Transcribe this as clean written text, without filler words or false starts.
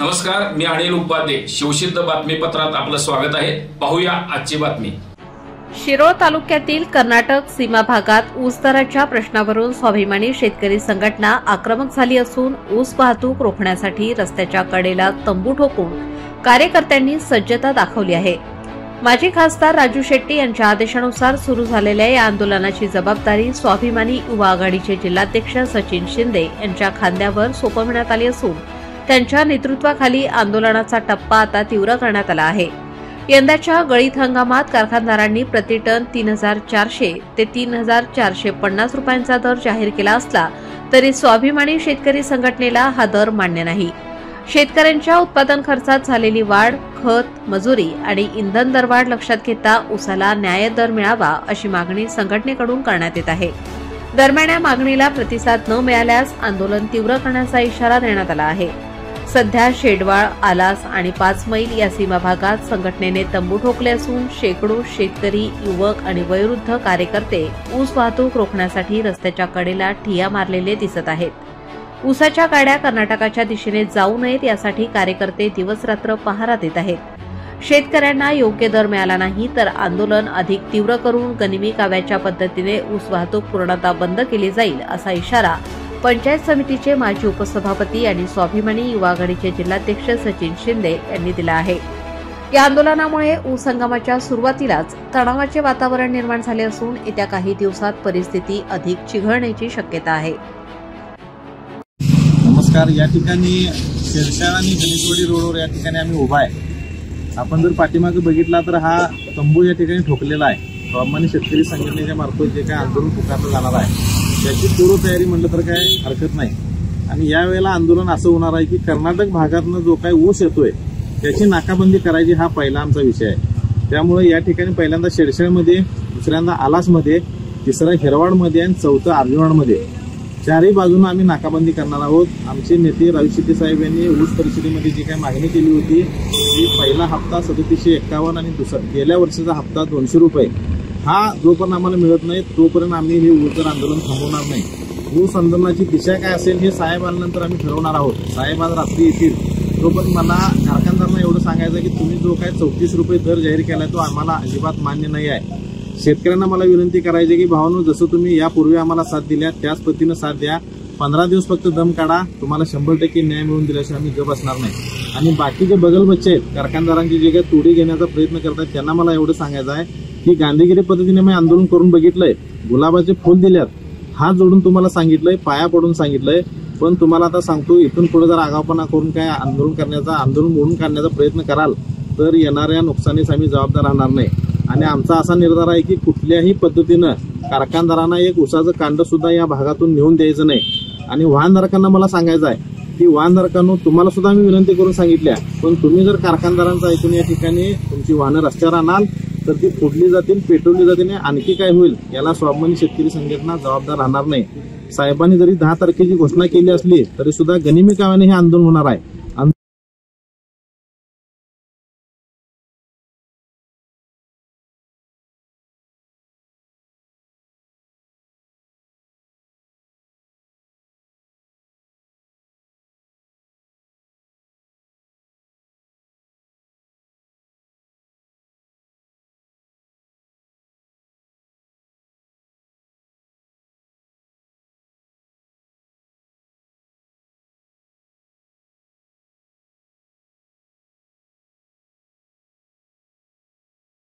नमस्कार, मी अनिल उपाध्ये. शिवसिद्ध बातमीपत्रात आपलं स्वागत आहे. पाहूया आजची बातमी. शिरोळ तालुक्यातील कर्नाटक सीमा भागात ऊस दराच्या प्रश्नावरून स्वाभिमानी शेतकरी संघटना आक्रमक झाली असून ऊस वाहतूक रोखण्यासाठी रस्त्याच्या कडेला तंबू ठोकून कार्यकर्त्यांनी सज्जता दाखवली आहे. माजी खासदार राजू शेट्टी यांच्या आदेशानुसार सुरू झालेल्या या आंदोलनाची जबाबदारी स्वाभिमानी युवा आघाडीचे जिल्हाध्यक्ष सचिन शिंदे यांच्या खांद्यावर सोपविण्यात आली असून त्यांच्या नेतृत्वाखाली आंदोलनाचा टप्पा आता तीव्र करण्यात आला आहे. यंदाच्या गळीत हंगामात कारखानदारांनी प्रतिटन 3400 ते 3450 रुपयांचा दर जाहीर केला असला तरी स्वाभिमानी शेतकरी संघटनेला हा दर मान्य नाही. शेतकऱ्यांच्या उत्पादन खर्चात झालेली वाढ, खत, मजुरी आणि इंधन दरवाढ लक्षात घेता ऊसाला न्याय्य दर मिळावा अशी मागणी संघटनेकडून करण्यात येत आहे. दरम्यान या मागणीला प्रतिसाद न मिळाल्यास आंदोलन तीव्र करण्याचा इशारा देण्यात आला आहे. सध्या शेडवाळ, आलास आणि 5 मैल या सीमा भागात संघटनेने तंबू ठोकले असून शेकडो शेतकरी, युवक आणि वयोवृद्ध कार्यकर्ते ऊस वाहतूक रोखण्यासाठी रस्त्याच्या कडेला ठिय्या मारलेले दिसत आहेत. ऊसाच्या गाड्या कर्नाटकाच्या दिशेने जाऊ नयेत यासाठी कार्यकर्ते दिवसरात्र पहारा देत आहेत. शेतकऱ्यांना योग्य दर मिळाला नाही तर आंदोलन अधिक तीव्र करून गनिमी काव्याच्या पद्धतीने ऊस वाहतूक पूर्णतः बंद केली जाईल असा इशारा पंचायत समितीचे माजी उपसभापती आणि स्वाभिमानी युवा आघाडीचे जिल्हाध्यक्ष सचिन शिंदे यांनी दिला आहे. या आंदोलनामुळे ऊस हंगामाच्या सुरुवातीलाच तणावाचे वातावरण निर्माण झाले असून येत्या काही दिवसात परिस्थिती अधिक चिघळण्याची शक्यता आहे. नमस्कार. या ठिकाणी शेरशाळ आणि गणेशवाडी रोडवर या ठिकाणी आम्ही उभा आहे. आपण जर पाठीमागे बघितला तर हा तंबू या ठिकाणी ठोकलेला आहे. स्वाभिमानी शेतकरी संघटनेच्या मार्फत जे काय आंदोलन पुकारलं जाणार आहे त्याची पूर्व तयारी म्हटलं तर काय हरकत नाही. आणि यावेळेला आंदोलन असं होणार आहे की कर्नाटक भागातनं जो काय ऊस येतोय त्याची नाकाबंदी करायची हा पहिला आमचा विषय आहे. त्यामुळे या ठिकाणी पहिल्यांदा शेडशाळमध्ये, दुसऱ्यांदा आलासमध्ये, तिसरा हिरवाडमध्ये आणि चौथं अर्जुनाडमध्ये चारही बाजूंना आम्ही नाकाबंदी करणार आहोत. आमचे नेते राजू शेट्टी साहेब यांनी ऊस परिषदेमध्ये जी काही मागणी केली होती ती पहिला हप्ता 3751 आणि गेल्या वर्षीचा हप्ता 200 रुपये हा जोपर्यंत आम्हाला मिळत नाही तोपर्यंत आम्ही हे ऊस आंदोलन थांबवणार नाही. ऊस आंदोलनाची दिशा काय असेल हे साहेब आल्यानंतर आम्ही ठरवणार आहोत. साहेब आज रात्री येतील तोपर्यंत मला कारखानदारांना एवढं सांगायचं की तुम्ही जो काय 34 रुपये दर जाहीर केलाय तो आम्हाला अजिबात मान्य नाही आहे. शेतकऱ्यांना मला विनंती करायची की भावांनो, जसं तुम्ही यापूर्वी आम्हाला साथ दिल्या त्याच पद्धतीनं साथ द्या. 15 दिवस फक्त दम काढा. तुम्हाला 100% न्याय मिळवून दिल्याशिवाय आम्ही गप असणार नाही. आणि बाकी जे बगल बच्चे आहेत कारखानदारांची जे काही तोडी घेण्याचा प्रयत्न करतात त्यांना मला एवढं सांगायचं आहे की गांधीगिरी पद्धतीने मी आंदोलन करून बघितलंय, गुलाबाचे फुल दिल्यात, हात जोडून तुम्हाला सांगितलंय, पाया पडून सांगितलंय. पण तुम्हाला आता सांगतो इथून पुढे जर आगावपणा करून काय आंदोलन मोडून काढण्याचा प्रयत्न कराल तर येणाऱ्या नुकसानीस आम्ही जबाबदार राहणार नाही. आणि आमचा असा निर्धार आहे की कुठल्याही पद्धतीनं कारखानदारांना एक ऊसाचं कांड सुद्धा या भागातून नेऊन द्यायचं नाही. आणि वाहनधारकांना मला सांगायचं आहे की वाहनधारकांनो, तुम्हाला सुद्धा आम्ही विनंती करून सांगितल्या, पण तुम्ही जर कारखानदारांचा ऐकून या ठिकाणी तुमची वाहनं रस्त्यावर आणाल तर ती फोडली जातील, पेटवली जातील, आणखी काय होईल याला स्वाभिमानी शेतकरी संघटना जबाबदार राहणार नाही. साहेबांनी जरी 10 तारखेची घोषणा केली असली तरी सुद्धा गनिमी काव्याने हे आंदोलन होणार आहे.